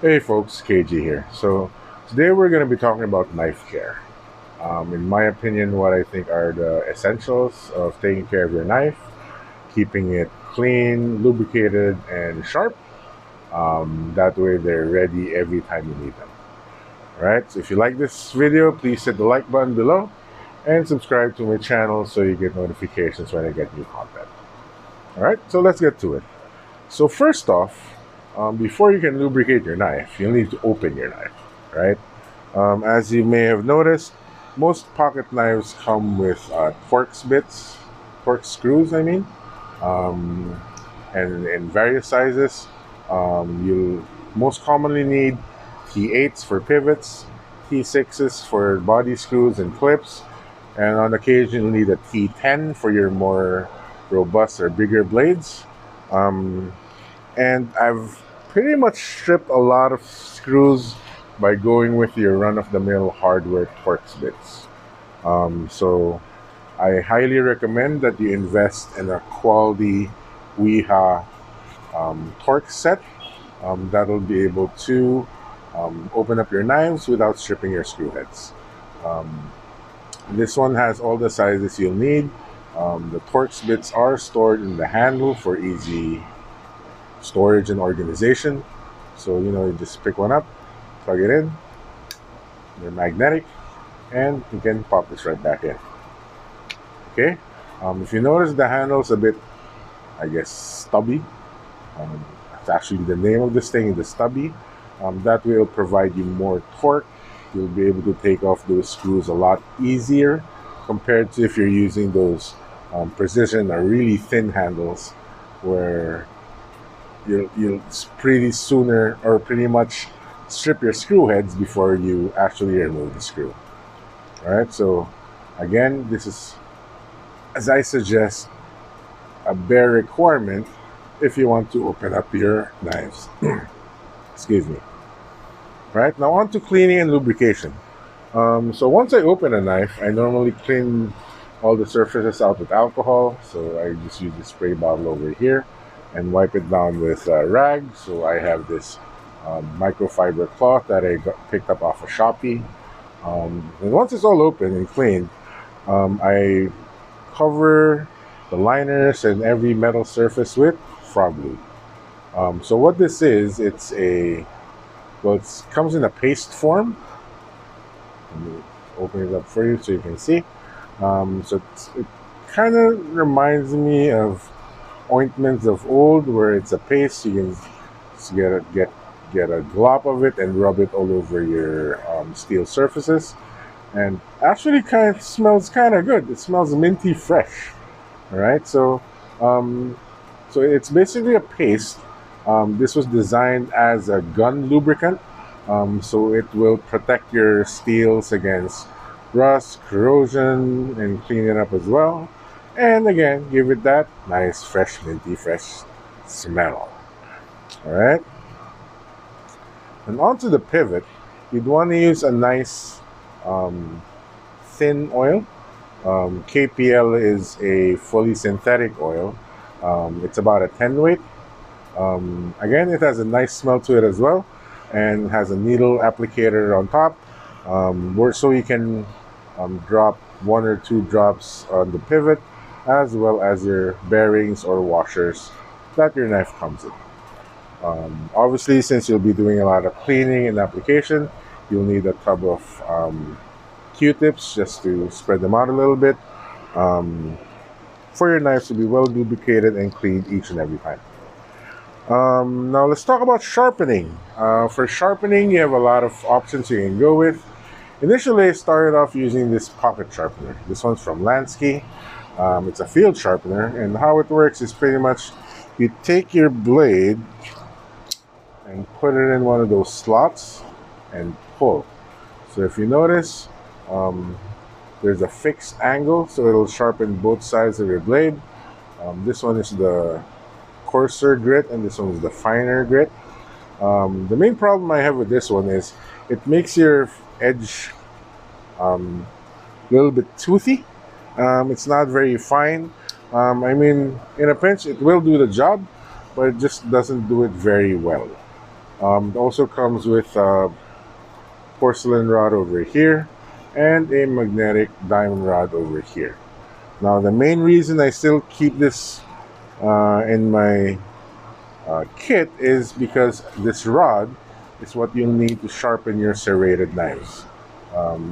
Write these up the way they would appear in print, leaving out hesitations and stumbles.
Hey folks, KG here. So today we're going to be talking about knife care. In my opinion, what I think are the essentials of taking care of your knife, keeping it clean, lubricated, and sharp. That way they're ready every time you need them. Alright, so if you like this video, please hit the like button below and subscribe to my channel so you get notifications when I get new content. Alright, so let's get to it. So first off, before you can lubricate your knife, you'll need to open your knife, right? As you may have noticed, most pocket knives come with Torx bits, Torx screws, I mean, um, and in various sizes. You'll most commonly need T8s for pivots, T6s for body screws and clips, and on occasion you'll need a T10 for your more robust or bigger blades. Um, and I've pretty much stripped a lot of screws by going with your run-of-the-mill hardware Torx bits. So I highly recommend that you invest in a quality Weha Torx set that'll be able to open up your knives without stripping your screw heads. Um, this one has all the sizes you'll need. The Torx bits are stored in the handle for easy storage and organization. So, you just pick one up, plug it in, they're magnetic, and you can pop this right back in. Okay? If you notice the handle's a bit, I guess, stubby, that's actually the name of this thing, the stubby. That way it'll provide you more torque. You'll be able to take off those screws a lot easier compared to if you're using those precision or really thin handles where you'll pretty sooner or pretty much strip your screw heads before you actually remove the screw. All right, so again, this is, as I suggest, a bare requirement if you want to open up your knives. Excuse me. Right, now on to cleaning and lubrication. So once I open a knife, I normally clean all the surfaces out with alcohol. So I just use the spray bottle over here and wipe it down with a rag. So I have this microfiber cloth that I picked up off of Shopee. And once it's all open and cleaned, I cover the liners and every metal surface with frog glue. So what this is, it comes in a paste form. Let me open it up for you so you can see. So it kind of reminds me of ointments of old, where it's a paste. You can just get a glop of it and rub it all over your steel surfaces, and actually kind of smells kind of good. It smells minty fresh. All right, so it's basically a paste. This was designed as a gun lubricant, so it will protect your steels against rust, corrosion, and clean it up as well. And again, give it that nice, fresh, minty, fresh smell. All right. And onto the pivot, you'd want to use a nice thin oil. KPL is a fully synthetic oil. It's about a 10 weight. Again, it has a nice smell to it as well, and has a needle applicator on top, so you can drop 1 or 2 drops on the pivot, as well as your bearings or washers that your knife comes in. Obviously, since you'll be doing a lot of cleaning and application, you'll need a tub of Q-tips just to spread them out a little bit, for your knives to be well lubricated and cleaned each and every time. Now let's talk about sharpening. For sharpening, you have a lot of options you can go with. Initially, I started off using this pocket sharpener. This one's from Lansky. It's a field sharpener, and how it works is pretty much you take your blade and put it in one of those slots and pull. So if you notice, there's a fixed angle, so it'll sharpen both sides of your blade. This one is the coarser grit, and this one is the finer grit. The main problem I have with this one is it makes your edge a little bit toothy. It's not very fine. I mean, in a pinch, it will do the job, but it just doesn't do it very well. It also comes with a porcelain rod over here and a magnetic diamond rod over here. Now, the main reason I still keep this in my kit is because this rod is what you'll need to sharpen your serrated knives.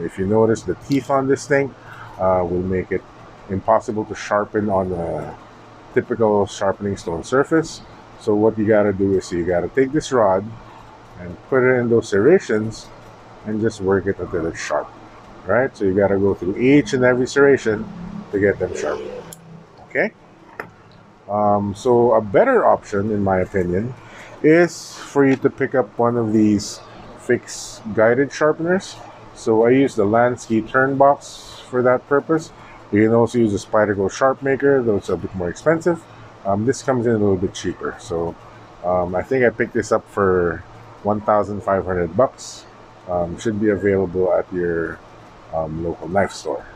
If you notice, the teeth on this thing will make it impossible to sharpen on a typical sharpening stone surface. So what you got to do is you got to take this rod and put it in those serrations and just work it until it's sharp. Right? So you got to go through each and every serration to get them sharp. Okay? So a better option, in my opinion, is for you to pick up one of these fixed guided sharpeners. So I use the Lansky turn box for that purpose. You can also use a Spyderco Sharp Maker, though it's a bit more expensive. This comes in a little bit cheaper. So I think I picked this up for 1,500 bucks. Should be available at your local knife store.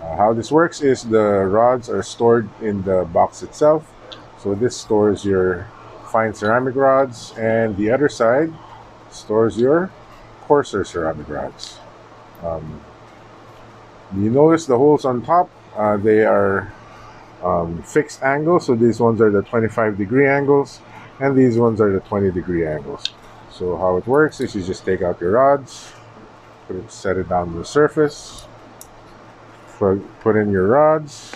How this works is the rods are stored in the box itself. So this stores your fine ceramic rods, and the other side stores your coarser ceramic rods. You notice the holes on top, they are fixed angles. So these ones are the 25-degree angles, and these ones are the 20-degree angles. So how it works is you just take out your rods, set it down on the surface, put in your rods,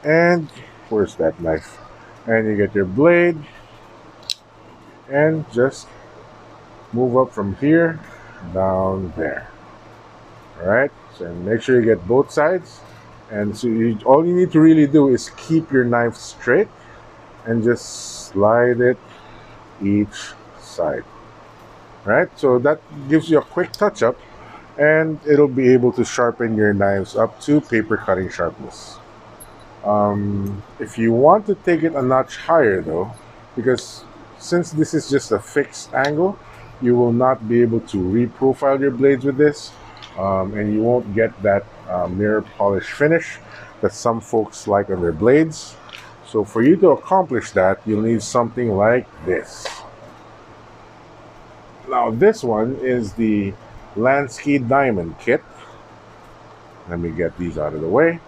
and where's that knife? And you get your blade, and just move up from here down there. All right, so make sure you get both sides. And so all you need to really do is keep your knife straight and just slide it each side. Right, so that gives you a quick touch up, and it'll be able to sharpen your knives up to paper cutting sharpness. If you want to take it a notch higher though, because since this is just a fixed angle, you will not be able to reprofile your blades with this, and you won't get that mirror polish finish that some folks like on their blades. So for you to accomplish that, you'll need something like this. Now this one is the Lansky Diamond Kit. Let me get these out of the way.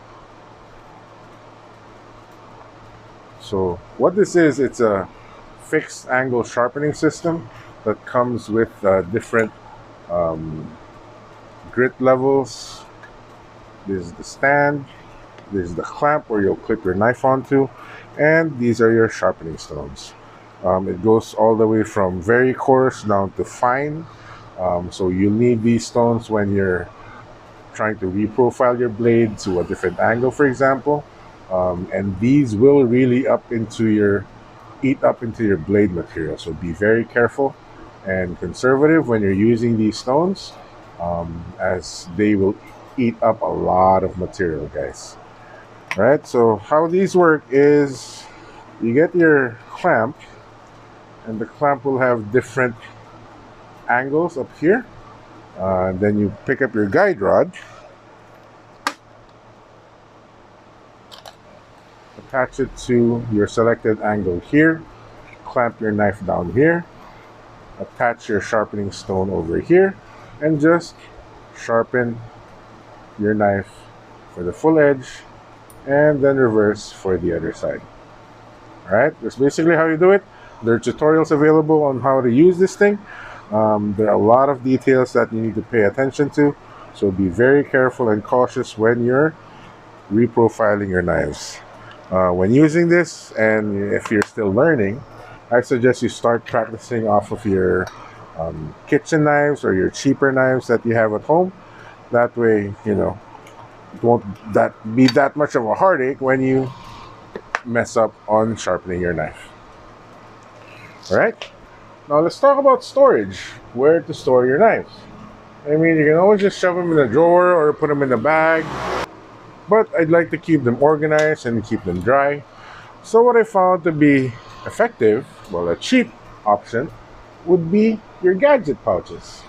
So what this is, it's a fixed angle sharpening system that comes with different grit levels. This is the stand. This is the clamp where you'll clip your knife onto. And these are your sharpening stones. It goes all the way from very coarse down to fine. So you need these stones when you're trying to reprofile your blade to a different angle, for example. And these will really eat up into your blade material. So be very careful and conservative when you're using these stones, as they will eat up a lot of material, guys. All right, so how these work is you get your clamp, and the clamp will have different angles up here. And then you pick up your guide rod, attach it to your selected angle here, clamp your knife down here, attach your sharpening stone over here, and just sharpen your knife for the full edge, and then reverse for the other side. Alright, that's basically how you do it. There are tutorials available on how to use this thing. There are a lot of details that you need to pay attention to, so be very careful and cautious when you're reprofiling your knives. When using this, and if you're still learning, I suggest you start practicing off of your kitchen knives or your cheaper knives that you have at home. That way, it won't be that much of a heartache when you mess up on sharpening your knife. Alright, now let's talk about storage. Where to store your knives. I mean, you can always just shove them in a drawer or put them in a bag, but I'd like to keep them organized and keep them dry. So what I found to be effective, well, a cheap option, would be your gadget pouches.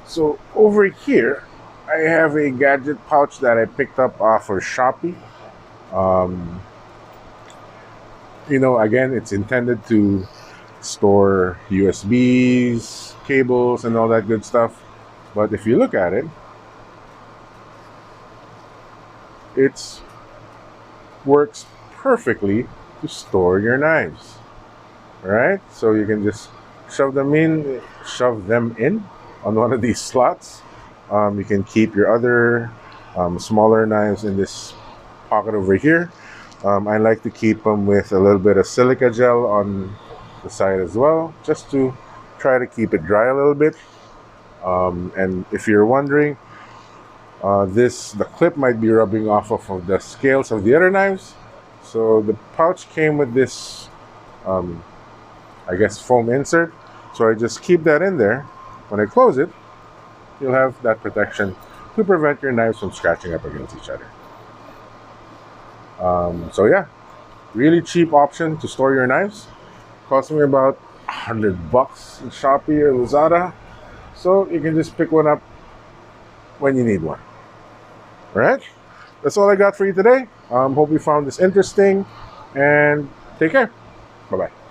So over here, I have a gadget pouch that I picked up off of Shopee. Again, it's intended to store USBs, cables, and all that good stuff. But if you look at it, it works perfectly to store your knives. Right? So you can just shove them in on one of these slots. You can keep your other smaller knives in this pocket over here. I like to keep them with a little bit of silica gel on the side as well, just to try to keep it dry a little bit. And if you're wondering, the clip might be rubbing off of the scales of the other knives. So the pouch came with this, I guess, foam insert. So I just keep that in there. When I close it, you'll have that protection to prevent your knives from scratching up against each other. So yeah, really cheap option to store your knives. Cost me about $100 in Shopee or Lazada. So you can just pick one up when you need one. All right, that's all I got for you today. Hope you found this interesting, and take care. Bye-bye.